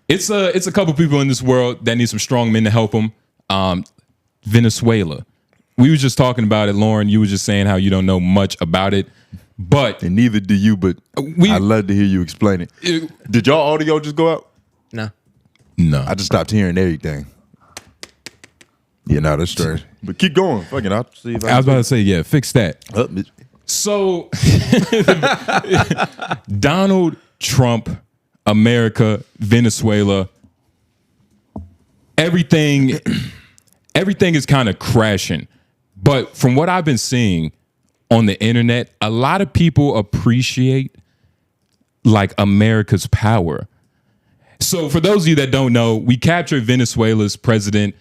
It's a couple people in this world that need some strong men to help them. Venezuela. We were just talking about it, Lauren. You were just saying how you don't know much about it, but and neither do you. But I'd love to hear you explain it. Did y'all audio just go out? No. I just stopped hearing everything. Yeah, no, that's strange. But keep going. Fucking, I'll see if I was about to say, yeah, fix that. So, Donald Trump, America, Venezuela, everything is kind of crashing. But from what I've been seeing on the internet, a lot of people appreciate like America's power. So for those of you that don't know, we captured Venezuela's president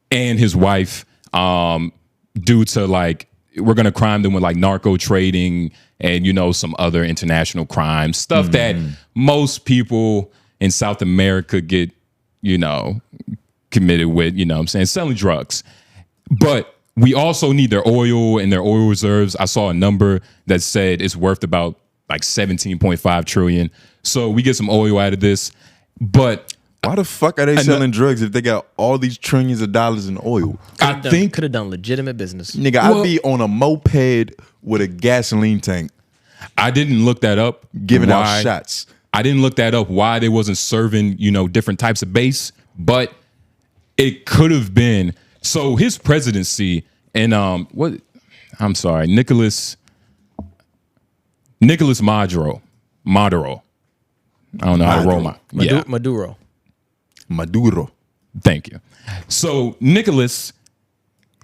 and his wife due to like, we're going to crime them with like narco trading and, you know, some other international crimes, stuff that most people in South America get, you know, committed with, you know what I'm saying, selling drugs. But we also need their oil and their oil reserves. I saw a number that said it's worth about like 17.5 trillion. So we get some oil out of this. But why the fuck are they selling drugs if they got all these trillions of dollars in oil? I think could have done legitimate business. Nigga, I'd be on a moped with a gasoline tank. I didn't look that up. Giving out shots. I didn't look that up why they wasn't serving, you know, different types of base, but it could have been. So his presidency and Nicolás Maduro. I don't know how to roll my Maduro. Thank you. So Nicolás,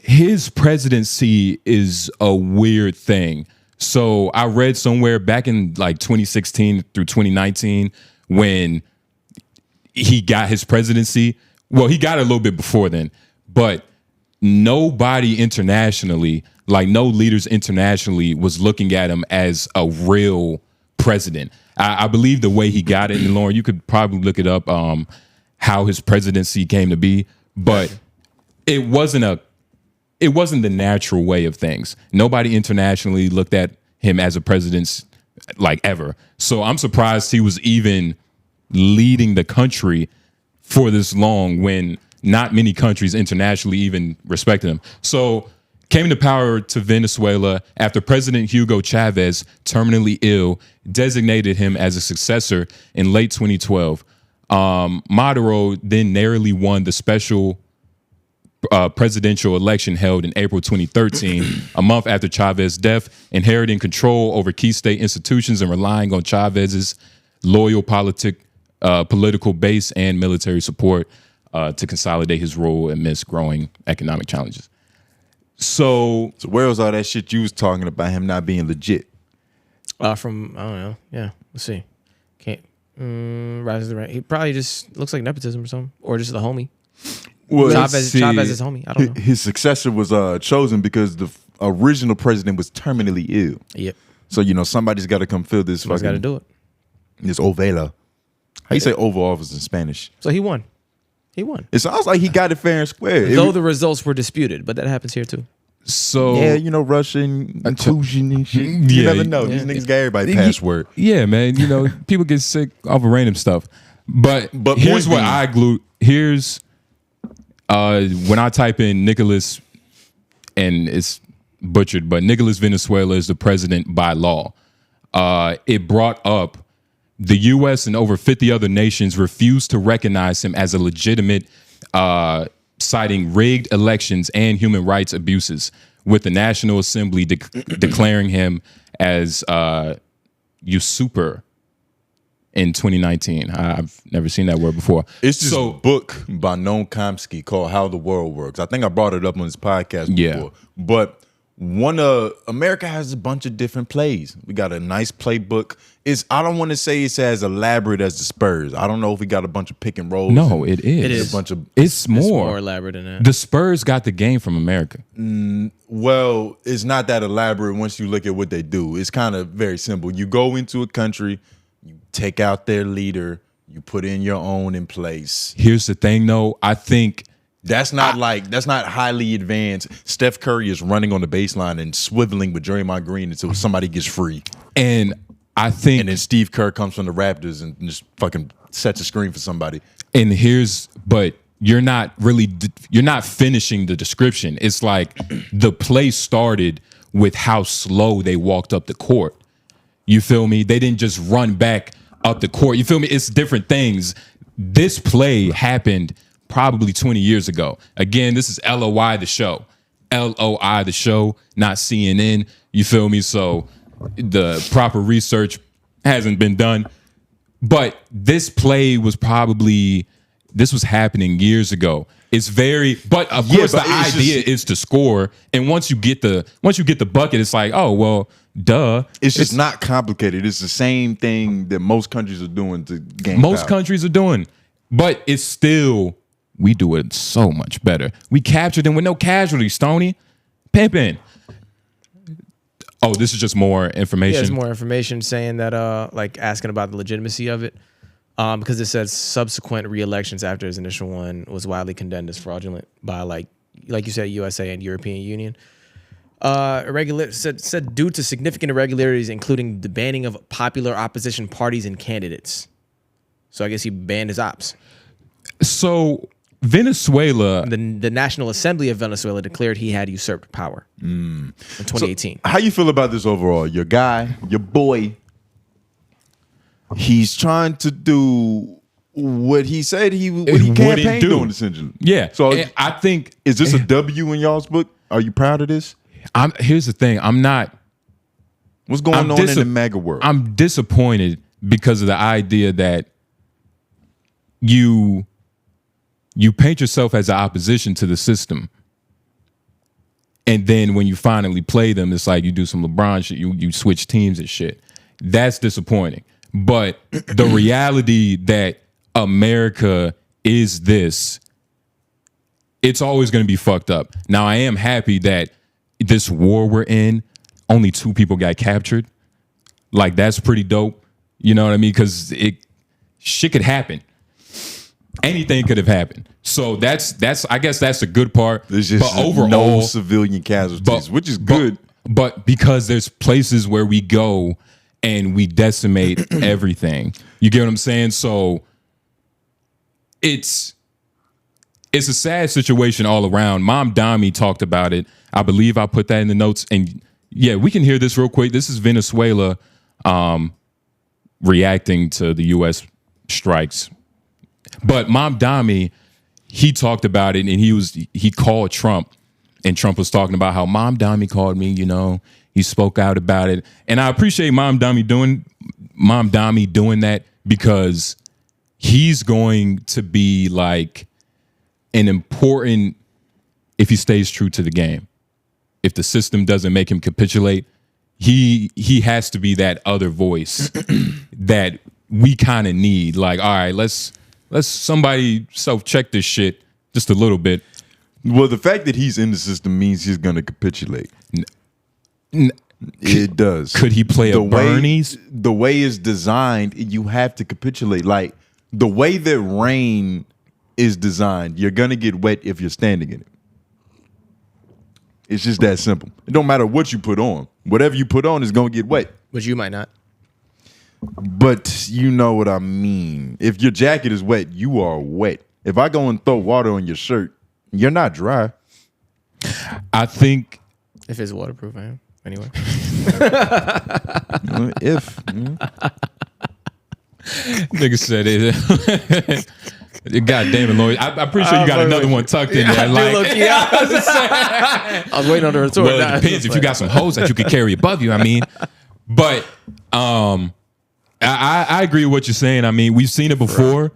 his presidency is a weird thing. So I read somewhere back in like 2016 through 2019 when he got his presidency. Well, he got it a little bit before then, but nobody internationally, like no leaders internationally, was looking at him as a real president. I believe the way he got it, and Lauren, you could probably look it up, how his presidency came to be, but it wasn't the natural way of things. Nobody internationally looked at him as a president like ever. So I'm surprised he was even leading the country for this long when not many countries internationally even respected him. So came to power to Venezuela after President Hugo Chavez, terminally ill, designated him as a successor in late 2012. Maduro then narrowly won the special presidential election held in April 2013, a month after Chavez's death, inheriting control over key state institutions and relying on Chavez's loyal political base and military support to consolidate his rule amidst growing economic challenges. So where was all that shit you was talking about him not being legit? From, I don't know. Yeah, let's see. Can't rise to the rank. He probably just looks like nepotism or something, or just the homie. Well, Chavez's homie. I don't know. His successor was chosen because the original president was terminally ill. Yep. So you know somebody's got to come fill this. Somebody's got to do it. This ovela. How you say Oval Office in Spanish? So he won. He won. It sounds like he got it fair and square. Though the results were disputed, but that happens here too. So yeah, you know, Russian inclusion and shit. You never know. These niggas got everybody password. Yeah, man. You know, people get sick off of random stuff. But here's what I glue. Here's when I type in Nicolás, and it's butchered, but Nicolás Venezuela is the president by law. It brought up the U.S. and over 50 other nations refused to recognize him as a legitimate, citing rigged elections and human rights abuses, with the National Assembly declaring him as usurper in 2019. I've never seen that word before. It's this book by Noam Chomsky called How the World Works. I think I brought it up on this podcast before. But America has a bunch of different plays. We got a nice playbook. I don't want to say it's as elaborate as the Spurs. I don't know if we got a bunch of pick and rolls. No, it is. It is. It's more elaborate than that. The Spurs got the game from America. Well, it's not that elaborate once you look at what they do. It's kind of very simple. You go into a country, you take out their leader, you put in your own in place. Here's the thing, though. I think that's not highly advanced. Steph Curry is running on the baseline and swiveling with Draymond Green until somebody gets free. And I think, and then Steve Kerr comes from the Raptors and just fucking sets a screen for somebody. And but you're not finishing the description. It's like the play started with how slow they walked up the court. You feel me? They didn't just run back up the court. You feel me? It's different things. This play happened probably 20 years ago. Again, this is LOI the show. LOI the show, not CNN. You feel me? So the proper research hasn't been done. But this play was happening years ago. It's but of course the idea is to score. And once you get the bucket, it's like, oh, well, duh. It's just not complicated. It's the same thing that most countries are doing to gain Most power. countries are doing. But it's still, we do it so much better. We captured them with no casualties, Stoney. Pimpin'. Oh, this is just more information. Yeah, there's more information saying that, like asking about the legitimacy of it. Because it says subsequent re-elections after his initial one was widely condemned as fraudulent by like you said, USA and European Union. Said due to significant irregularities, including the banning of popular opposition parties and candidates. So I guess he banned his ops. So Venezuela, The National Assembly of Venezuela declared he had usurped power in 2018. So how you feel about this overall? Your guy, your boy, he's trying to do what he said he campaigned on, essentially. Yeah. So I think, is this a W in y'all's book? Are you proud of this? Here's the thing. I'm not. What's going on in the MAGA world? I'm disappointed because of the idea that you paint yourself as an opposition to the system. And then when you finally play them, it's like you do some LeBron shit. You switch teams and shit. That's disappointing. But the reality that America is this, it's always going to be fucked up. Now, I am happy that this war we're in, only 2 people got captured. Like, that's pretty dope. You know what I mean? Because shit could happen. Anything could have happened. So that's I guess that's a good part. There's just but overall, no civilian casualties, which is good. But because there's places where we go and we decimate everything. You get what I'm saying? So it's a sad situation all around. Mom Dami talked about it. I believe I put that in the notes. And yeah, we can hear this real quick. This is Venezuela reacting to the U.S. strikes. But Mom Dami, he talked about it, and he called Trump, and Trump was talking about how Mom Dami called me. You know, he spoke out about it, and I appreciate Mom Dami doing that because he's going to be like an important, if he stays true to the game. If the system doesn't make him capitulate, he has to be that other voice that we kind of need. Like, all right, let's somebody self-check this shit just a little bit. Well, the fact that he's in the system means he's going to capitulate. It does. Could he play a Bernie's? The way it's designed, you have to capitulate. Like, the way that rain is designed, you're going to get wet if you're standing in it. It's just that simple. It don't matter what you put on. Whatever you put on is going to get wet. But you might not. But you know what I mean. If your jacket is wet, you are wet. If I go and throw water on your shirt, you're not dry. I think if it's waterproof, I am. Anyway. Nigga said it. God damn it, Lloyd. I'm pretty sure you got another one tucked in there. I was waiting on the retort. Well, it depends if you got some hoes that you could carry above you. I mean, but I agree with what you're saying. I mean, we've seen it before. Right.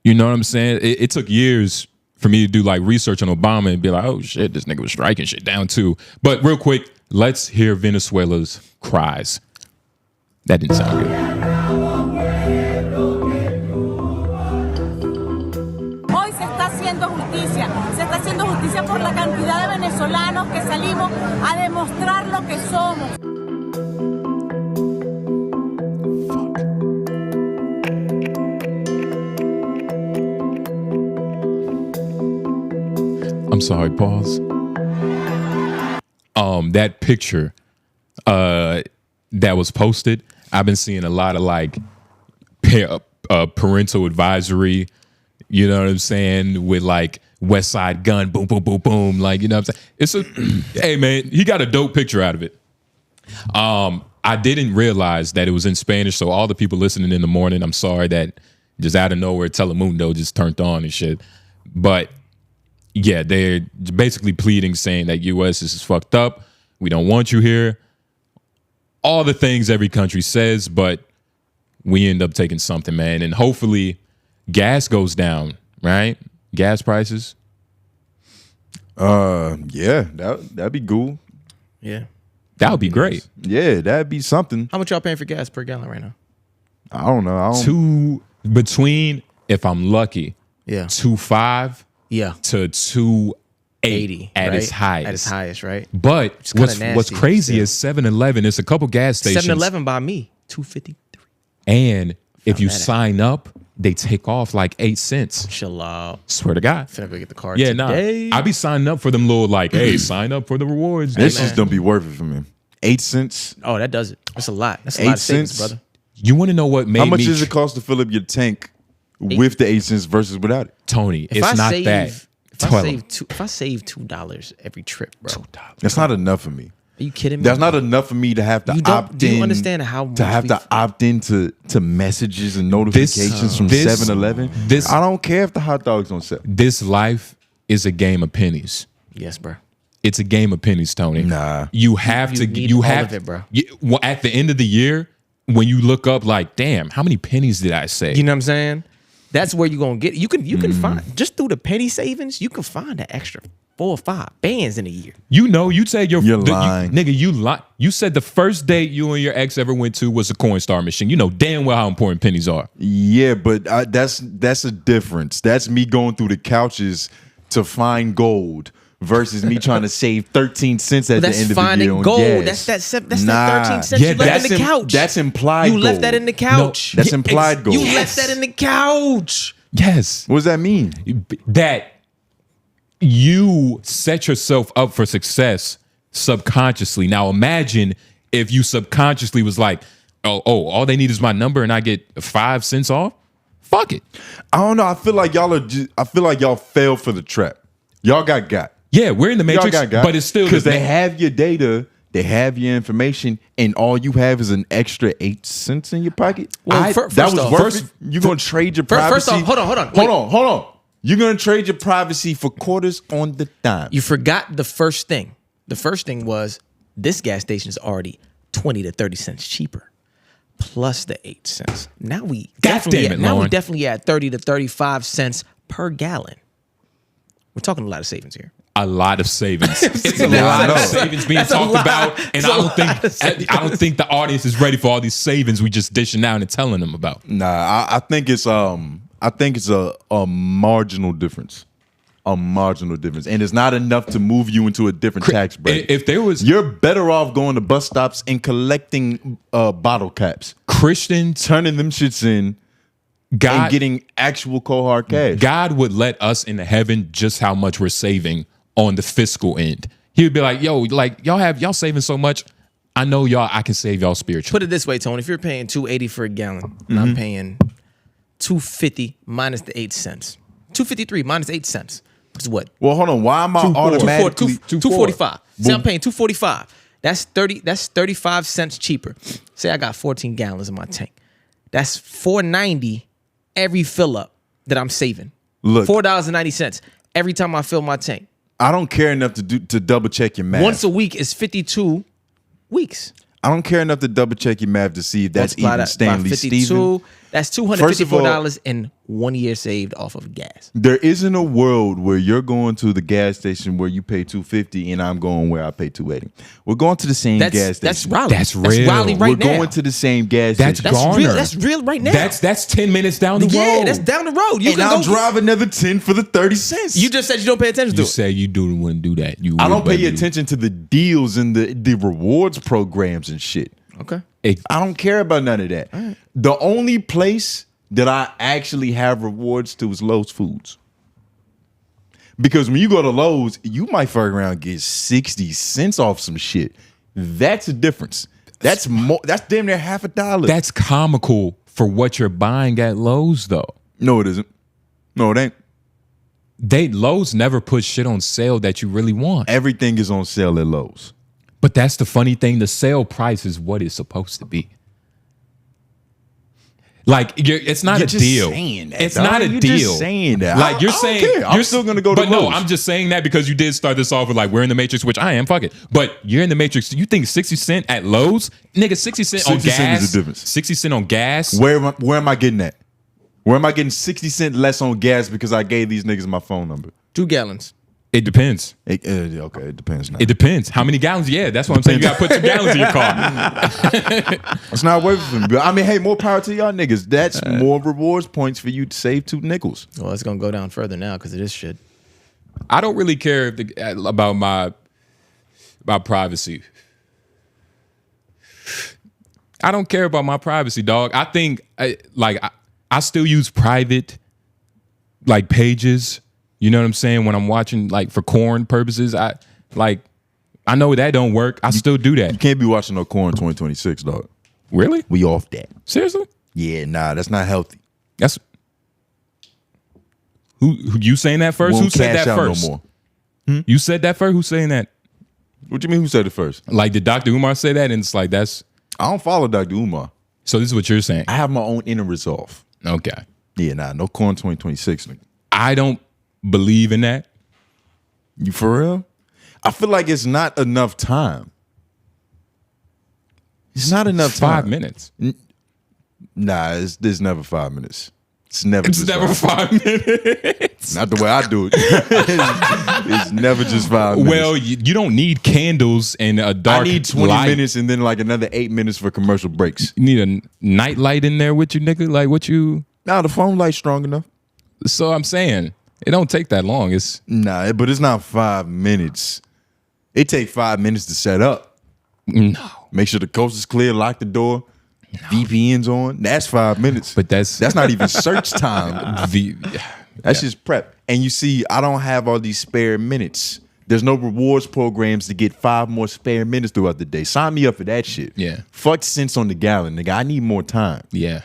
You know what I'm saying? It took years for me to do like research on Obama and be like, oh shit, this nigga was striking shit down too. But real quick, let's hear Venezuela's cries. That didn't sound good. Hoy se está haciendo justicia. Se está haciendo justicia por la cantidad de venezolanos que salimos a demostrar lo que somos. I'm sorry, pause. That picture that was posted, I've been seeing a lot of like parental advisory. You know what I'm saying? With like West Side Gun, boom, boom, boom, boom. Like, you know what I'm saying? It's a hey man, he got a dope picture out of it. I didn't realize that it was in Spanish, so all the people listening in the morning, I'm sorry that just out of nowhere Telemundo just turned on and shit. But yeah, they're basically pleading, saying that US is fucked up. We don't want you here. All the things every country says, but we end up taking something, man. And hopefully gas goes down, right? Gas prices. Yeah, that'd be cool. Yeah. That would be great. Yeah, that'd be something. How much y'all paying for gas per gallon right now? I don't know. Between, if I'm lucky, Yeah. 2.5 to 2.80 at right? its highest. At its highest, right? But kinda what's nasty crazy still. is 7-Eleven. It's a couple gas stations. 7-Eleven by me, $2.53. And if you that out. sign up, they take off like 8 cents. Chill out. Swear to God. Finna go get the card Yeah, today. I be signing up for them little like, hey, sign up for the rewards. This man. just don't be worth it for me. 8 cents. Oh, that does it. That's a lot. That's a 8 lot of savings, cents? brother. You want to know what made How much me does it cost to fill up your tank with the 8 cents versus without it? Tony? If It's I not save, that. If I save $2 every trip, bro, That's not enough for me. are you kidding me? That's not enough for me to have to You don't- opt in. do you understand how much to have we- to opt into messages and notifications from this- 7-Eleven? this- I don't care if the hot dogs don't sell. This life is a game of pennies. Yes, bro. It's a game of pennies, Tony. Nah. You have You to. need You all have of it, bro. well, at the end of the year, when you look up, like, damn, how many pennies did I save? You know what I'm saying? That's where you're gonna get. You can find just through the penny savings. You can find an extra 4 or 5 bands in a year. You know, you said You're lying. nigga. You lie. You said the first date you and your ex ever went to was a Coinstar machine. You know damn well how important pennies are. Yeah, but that's a difference. That's me going through the couches to find gold versus me trying to save 13 cents at the That's end of the finding year on gold. gas. That's that Nah. 13 cents Yeah, you left in the that's couch. That's implied You gold. left that in the couch. That's implied gold. You left that in the couch. Yes, What does that mean? that you set yourself up for success subconsciously. Now imagine if you subconsciously was like, oh, all they need is my number and I get 5 cents off. Fuck it. I don't know. I feel like y'all fell for the trap. Y'all got. Yeah, we're in the matrix, Y'all got. but it's still because the- they have your data, they have your information, and all you have is an extra 8 cents in your pocket. Well, that first was off- worth it. You're gonna trade your privacy. First off, hold on. Hold on. You're gonna trade your privacy for quarters on the dime. You forgot the first thing. The first thing was this gas station is already 20 to 30 cents cheaper, plus the 8 cents. Now we definitely at 30 to 35 cents per gallon. We're talking a lot of savings here. a lot of savings. It's a Yeah, I lot of know. savings being That's a talked lot. about, and That's I a don't lot of think I don't think the audience is ready for all these savings we just dishing out and telling them about. Nah, I think it's a marginal difference. A marginal difference. And it's not enough to move you into a different tax bracket. If there was You're better off going to bus stops and collecting bottle caps, Christians, turning them shits in, and God, getting actual cold hard cash. God would let us into heaven just how much we're saving on the fiscal end. He would be like, yo, like y'all saving so much. I know y'all, I can save y'all spiritually. Put it this way, Tony. If you're paying $2.80 for a gallon, and I'm paying $2.50 minus the 8 cents. $2.53 minus 8 cents. Which is what? Well, hold on. Why am I automatically $2.45. Say I'm paying $2.45. That's 35 cents cheaper. Say I got 14 gallons in my tank. That's $4.90 every fill up that I'm saving. Look. $4.90 every time I fill my tank. I don't care enough to double check your math. Once a week is 52 weeks. I don't care enough to double check your math to see if that's Multiply even that by Stanley 52. Steven. That's First of all, $254 in 1 year saved off of gas. There isn't a world where you're going to the gas station where you pay $2.50 and I'm going where I pay $2.80. We're going to the same gas station. That's Raleigh. That's real. Raleigh right We're now. going to the same gas That's station. Garner. real. That's real right now. That's 10 minutes down the road. Yeah, that's down the road. You and can I'll go drive another 10 for the 30 cents. You just said you don't pay attention to You it. say you wouldn't do that. I don't pay attention to the deals and the rewards programs and shit. Okay. I don't care about none of that. Right. The only place that I actually have rewards to is Lowe's Foods. Because when you go to Lowe's, you might fuck around and get 60 cents off some shit. That's a difference. That's more. That's damn near $50. That's comical for what you're buying at Lowe's, though. No, it isn't. No, it ain't. Lowe's never put shit on sale that you really want. Everything is on sale at Lowe's. But that's the funny thing. The sale price is what it's supposed to be. Like it's not You're a just deal. saying that, It's dog. not a You're deal. just saying that. Like you're I don't saying, care. I'm still gonna go to But no, Lowe's. I'm just saying that because you did start this off with like we're in the Matrix, which I am. Fuck it. But you're in the Matrix. You think 60 cent at Lowe's, nigga? 60 cent on 60 gas. cent is the difference. 60 cent on gas. Where am I getting that? Where am I getting 60 cent less on gas because I gave these niggas my phone number? 2 gallons. It depends. Okay, it depends now. It depends. How many gallons? Yeah, that's what I'm saying. You got to put 2 gallons in your car. It's not worth it. But I mean, hey, more power to y'all niggas. That's more rewards points for you to save 2 nickels. Well, it's gonna go down further now because of this shit. I don't really care about my privacy. I don't care about my privacy, dog. I think I still use private like pages. You know what I'm saying? When I'm watching like for corn purposes, I know that don't work. I still do that. You can't be watching no corn 2026, dog. Really? We off that. Seriously? Yeah, nah, that's not healthy. That's who you saying that first? We don't Who said cash that out first? no more. You said that first? Who's saying that? What you mean? Who said it first? Like did Dr. Umar say that? And it's like that's I don't follow Dr. Umar. so this is what you're saying. I have my own inner resolve. Okay. Yeah, nah, no corn 2026, nigga. I don't believe in that. You for real? I feel like it's not enough time. It's not enough time. 5 minutes. Nah, there's never 5 minutes. It's never It's just never 5 minutes. Not the way I do it. It's never just 5 minutes. Well, you don't need candles and a dark I need 20 light. minutes and then like another 8 minutes for commercial breaks. You need a night light in there with you, nigga. Like what you? Nah, the phone light's strong enough. So I'm saying it don't take that long. It's Nah, but it's not 5 minutes. It take 5 minutes to set up. no, Make sure the coast is clear, lock the door, VPN's on. That's 5 minutes. but that's not even search time. That's just prep. And you see, I don't have all these spare minutes. There's no rewards programs to get 5 more spare minutes throughout the day. Sign me up for that shit. Yeah. Fuck cents on the gallon, nigga. I need more time. yeah.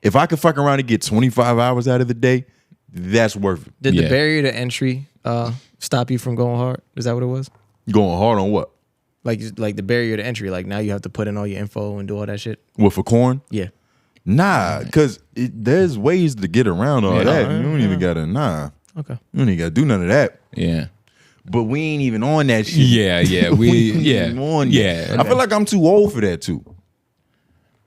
If I could fuck around and get 25 hours out of the day, that's worth it. Did Yeah. the barrier to entry stop you from going hard? Is that what it was? Going hard on what? Like the barrier to entry. Like now you have to put in all your info and do all that shit. What, for corn? Yeah. Nah, because there's ways to get around all Yeah. that. You don't even gotta, Okay. you don't even gotta do none of that. Yeah. But we ain't even on that shit. Yeah. Yeah. We ain't yeah. even on that. Yeah. I feel like I'm too old for that too.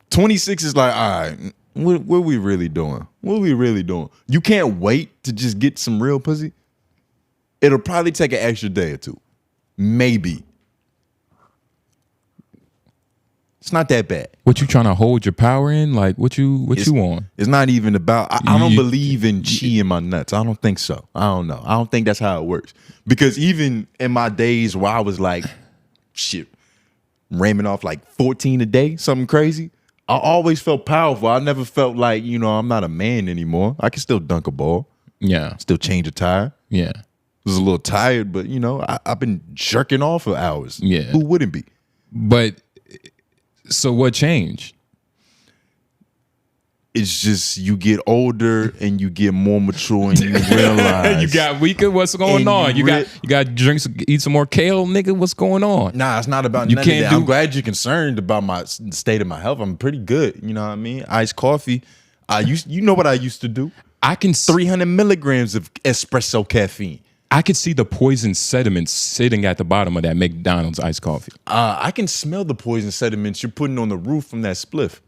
26 is like, all right, what we really doing? What we really doing? You can't wait to just get some real pussy. It'll probably take an extra day or two. Maybe. It's not that bad. What you trying to hold your power in? Like what you want? It's not even about, I don't You- believe in chi in my nuts. I don't think so. I don't know. I don't think that's how it works. Because even in my days where I was like, shit, ramming off like 14 a day, something crazy, I always felt powerful. I never felt like, I'm not a man anymore. I can still dunk a ball, Yeah. still change a tire. Yeah. Was a little tired, but I've been jerking off for hours. Yeah. Who wouldn't be? But so what changed? It's just you get older and you get more mature and you realize You got weaker. What's going And on? you You got drinks. Eat some more kale, nigga. What's going on? Nah, it's not about You none can't of that. I'm do- glad you're concerned about my state of my health. I'm pretty good. You know what I mean? Iced coffee. You know what I used to do? I can 300 milligrams of espresso caffeine. I could see the poison sediments sitting at the bottom of that McDonald's iced coffee. I can smell the poison sediments you're putting on the roof from that spliff.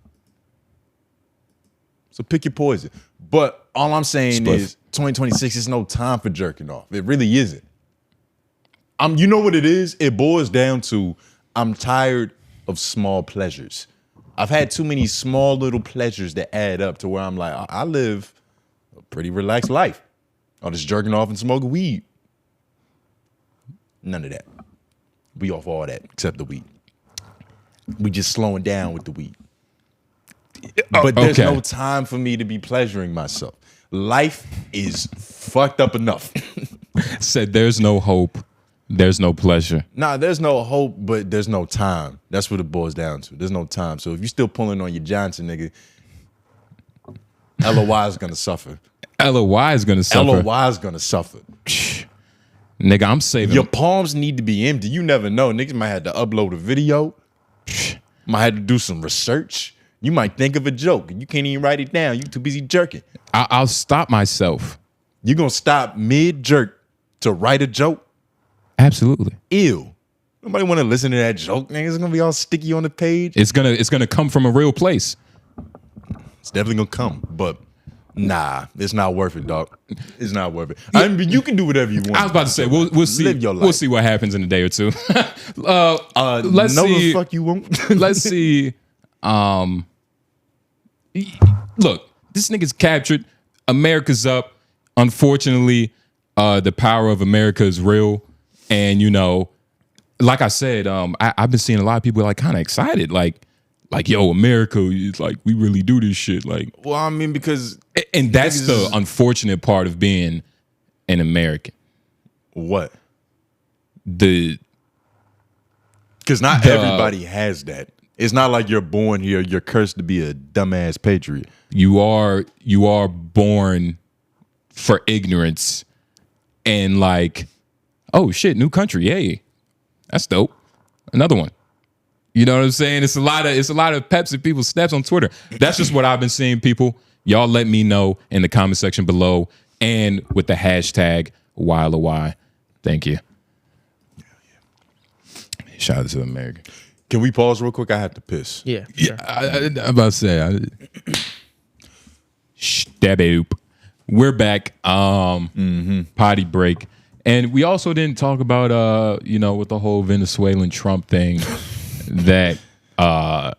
So pick your poison. But all I'm saying Spliff. is 2026 is no time for jerking off. It really isn't. You know what it is? It boils down to I'm tired of small pleasures. I've had too many small little pleasures that add up to where I'm like, I live a pretty relaxed life. I'm just jerking off and smoking weed. None of that. We off all that except the weed. We just slowing down with the weed. But there's Okay. no time for me to be pleasuring myself. Life is fucked up enough. Said there's no hope. There's no pleasure. Nah, there's no hope, but there's no time. That's what it boils down to. There's no time. So if you're still pulling on your Johnson, nigga, LOY is gonna suffer. LOY is gonna suffer. LOY is gonna suffer. Nigga, I'm saving. Your palms need to be empty. You never know. Niggas might have to upload a video. Might have to do some research. You might think of a joke. You can't even write it down. You too busy jerking. I'll stop myself. You gonna stop mid-jerk to write a joke? Absolutely. Ew. Nobody want to listen to that joke, nigga. It's gonna be all sticky on the page. It's gonna come from a real place. It's definitely gonna come, but nah, it's not worth it, dog. It's not worth it. I mean, you can do whatever you want. I was about to say we'll see. Live your life. We'll see what happens in a day or two. Let's no, see. the fuck you won't. Let's see. Look, this nigga's captured. America's up. Unfortunately, the power of America is real, and you know, like I said, I've been seeing a lot of people like kind of excited, like yo, America is like we really do this shit, like. Well, I mean, because and that's the unfortunate part of being an American. What? Because not everybody has that. It's not like you're born here. You're cursed to be a dumbass patriot. You are born for ignorance and like, oh shit, new country, yay, that's dope. Another one. You know what I'm saying? It's a lot of peps in people's steps on Twitter. That's just what I've been seeing, people. Y'all let me know in the comment section below and with the hashtag #WildOY. Thank you. Shout out to America. Can we pause real quick? I have to piss. Yeah. Yeah, I'm about to say. We're back. Potty break, and we also didn't talk about with the whole Venezuelan Trump thing that a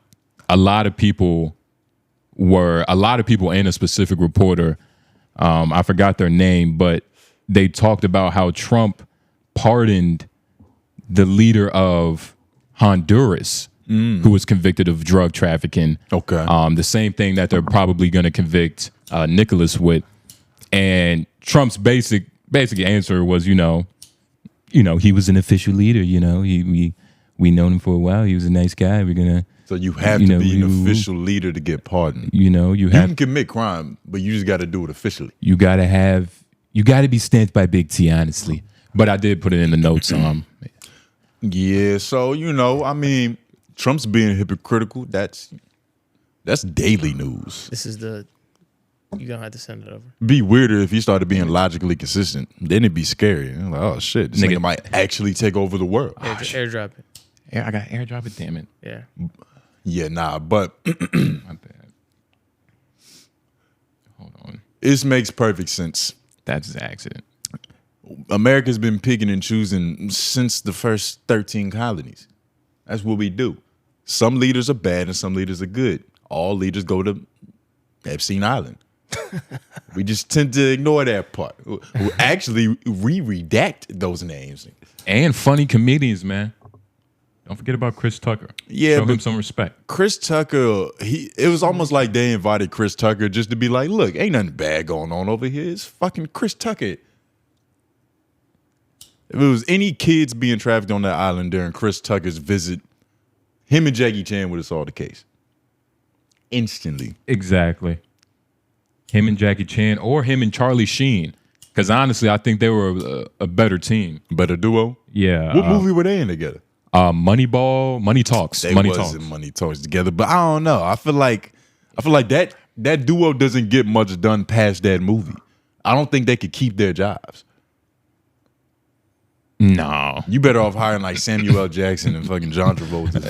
lot of people and a specific reporter, I forgot their name, but they talked about how Trump pardoned the leader of Honduras, who was convicted of drug trafficking. Okay. The same thing that they're probably going to convict Nicolás with. And Trump's basic answer was, he was an official leader. We known him for a while. He was a nice guy. We're gonna. So you have to be an official leader to get pardoned. You can commit crime, but you just got to do it officially. You got to be stamped by Big T, honestly. But I did put it in the notes. Yeah, so I mean, Trump's being hypocritical. That's daily news. This is you're gonna have to send it over. Be weirder if he started being logically consistent. Then it'd be scary. Like, oh shit, this nigga might actually take over the world. Airdrop it. I got airdrop it. Damn it. Yeah. Yeah, nah, but my bad. Hold on. This makes perfect sense. That's an accident. America's been picking and choosing since the first 13 colonies. That's what we do. Some leaders are bad and some leaders are good. All leaders go to Epstein Island. We just tend to ignore that part. Actually, we redact those names. And funny comedians, man. Don't forget about Chris Tucker. Yeah, show him some respect. Chris Tucker, it was almost like they invited Chris Tucker just to be like, look, ain't nothing bad going on over here. It's fucking Chris Tucker. If it was any kids being trafficked on that island during Chris Tucker's visit, him and Jackie Chan would have solved the case. Instantly. Exactly. Him and Jackie Chan or him and Charlie Sheen. Because honestly, I think they were a better team. Better duo? Yeah. What movie were they in together? Moneyball, Money Talks. They Money wasn't Talks. Money Talks together, but I don't know. I feel like that duo doesn't get much done past that movie. I don't think they could keep their jobs. No. You better off hiring like Samuel L. Jackson and fucking John Travolta.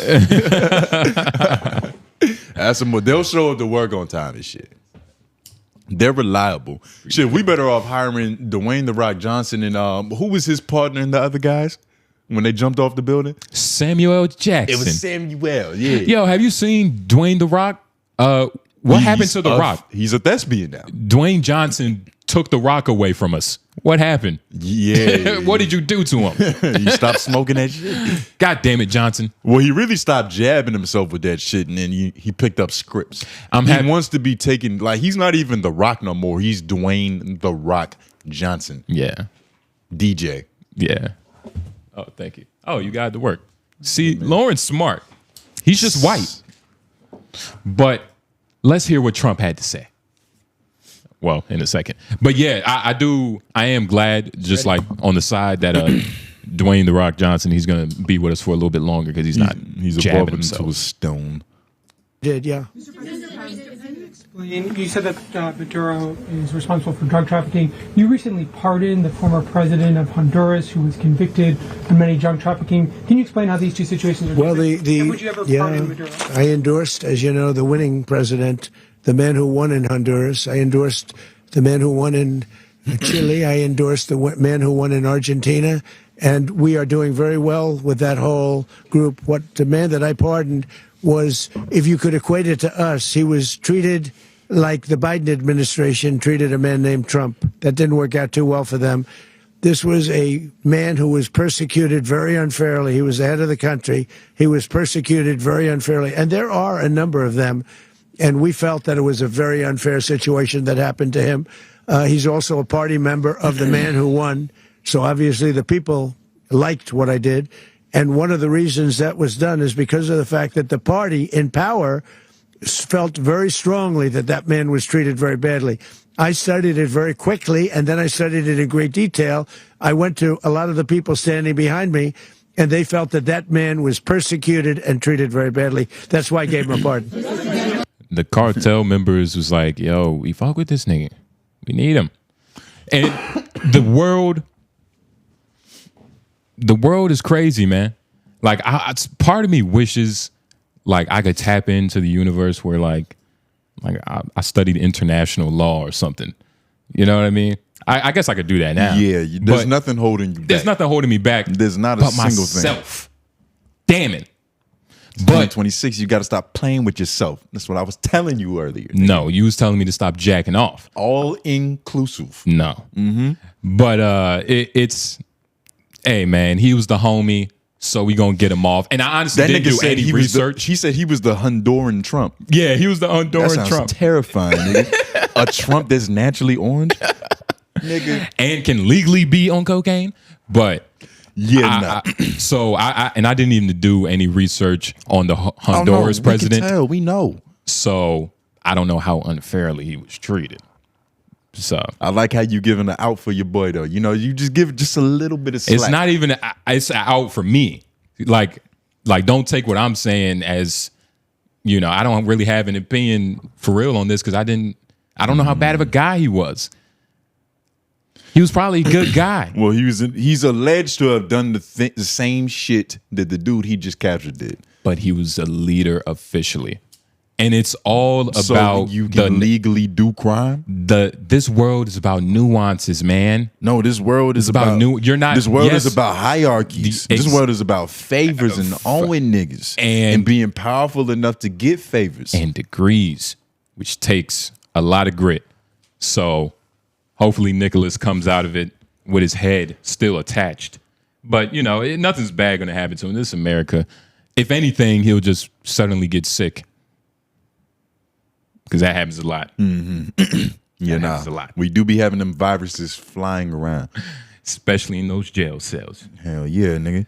They'll show up to work on time and shit. They're reliable. Shit, we better off hiring Dwayne "The Rock" Johnson and who was his partner and the other guys when they jumped off the building? Samuel L. Jackson. It was Samuel, yeah. Yo, have you seen Dwayne "The Rock"? What happened to The Rock? He's a thespian now. Dwayne Johnson took The Rock away from us. What happened? Yeah. What did you do to him? You stopped smoking that shit? God damn it, Johnson. Well, he really stopped jabbing himself with that shit, and then he picked up scripts. He wants to be taken, like, he's not even The Rock no more. He's Dwayne "The Rock" Johnson. Yeah. DJ. Yeah. Oh, thank you. Oh, you got it to work. See, Lauren's smart. He's just white. But let's hear what Trump had to say. well, in a second. But yeah, I am glad, just like on the side, that Dwayne The Rock Johnson, he's going to be with us for a little bit longer because he's evolving himself into a stone. Yeah. You said that Maduro is responsible for drug trafficking. You recently pardoned the former president of Honduras who was convicted on many drug trafficking. Can you explain how these two situations are different? And would you ever pardon Maduro? I endorsed, as you know, the winning president, the man who won in Honduras. I endorsed the man who won in Chile. I endorsed the man who won in Argentina. And we are doing very well with that whole group. What the man that I pardoned was, if you could equate it to us, he was treated like the Biden administration treated a man named Trump. That didn't work out too well for them. This was a man who was persecuted very unfairly. He was the head of the country. He was persecuted very unfairly. And there are a number of them. And we felt that it was a very unfair situation that happened to him. He's also a party member of the man who won. So obviously the people liked what I did. And one of the reasons that was done is because of the fact that the party in power felt very strongly that that man was treated very badly. I studied it very quickly, and then I studied it in great detail. I went to a lot of the people standing behind me, and they felt that that man was persecuted and treated very badly. That's why I gave him a pardon. The cartel members was like, yo, we fuck with this nigga. We need him. And the world is crazy, man. Like, part of me wishes, like, I could tap into the universe where, like I studied international law or something. You know what I mean? I guess I could do that now. Yeah, there's nothing holding you back. There's nothing holding me back. There's not a single myself. Thing. Damn it. But 2026, you got to stop playing with yourself. That's what I was telling you earlier. No, you was telling me to stop jacking off. All inclusive. No. But it's, hey, man, he was the homie, so we gonna get him off. And I honestly didn't do any research. He said he was the Honduran Trump. Yeah, he was the Honduran that sounds Trump. Terrifying, nigga. A Trump that's naturally orange, nigga, and can legally be on cocaine. But yeah, I didn't even do any research on the Honduras president. We can tell, we know. So I don't know how unfairly he was treated. So I like how you giving an out for your boy, though. You know, you just give just a little bit of slack. It's not even it's an out for me. Like don't take what I'm saying as, you know, I don't really have an opinion for real on this because I don't know how bad of a guy he was. He was probably a good guy. Well, he's alleged to have done the same shit that the dude he just captured did. But he was a leader officially. And it's all about so you can legally do crime. This world is about nuances, man. No, this world is about This world is about hierarchies. This world is about favors and owning niggas and being powerful enough to get favors and degrees, which takes a lot of grit. So hopefully Nicolás comes out of it with his head still attached. But you know, nothing's bad going to happen to him. This is America. If anything, he'll just suddenly get sick. Because that happens a lot. Yeah, happens a lot. We do be having them viruses flying around, especially in those jail cells. Hell yeah, nigga!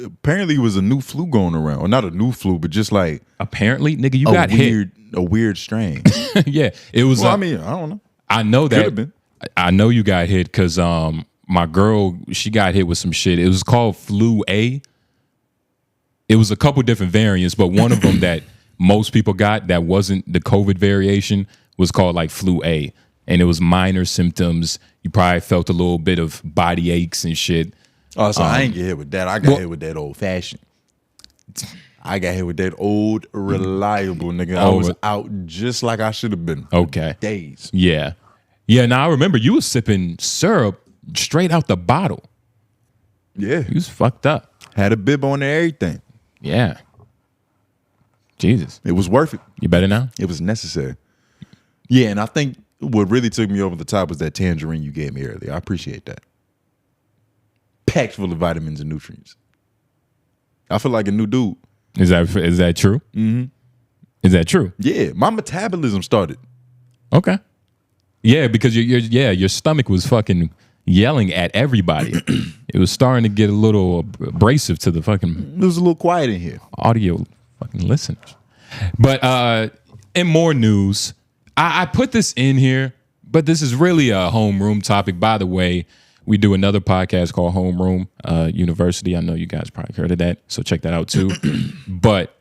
Apparently it was a new flu going around, or not a new flu, but just like apparently, nigga, you got hit. A weird strain. Yeah, it was. Well, I mean, I don't know. I know that. Could've been. I know you got hit because my girl, she got hit with some shit. It was called flu A. It was a couple different variants, but one of them that most people got that wasn't the COVID variation was called like flu A. And it was minor symptoms. You probably felt a little bit of body aches and shit. Oh, so I ain't get hit with that. I got hit with that old fashioned. I got hit with that old reliable nigga. I was out just like I should have been. Okay. Days. Yeah. Yeah, now I remember you was sipping syrup straight out the bottle. Yeah. You was fucked up. Had a bib on and everything. Yeah. Jesus. It was worth it. You better now? It was necessary. Yeah, and I think what really took me over the top was that tangerine you gave me earlier. I appreciate that. Packed full of vitamins and nutrients. I feel like a new dude. Is that true? Mm-hmm. Is that true? Yeah, my metabolism started. Okay. Yeah, because your stomach was fucking yelling at everybody. It was starting to get a little abrasive to the fucking. It was a little quiet in here. Audio fucking listeners. But in more news, I put this in here But this is really a homeroom topic. By the way, we do another podcast called Homeroom University. I know you guys probably heard of that, so check that out too. But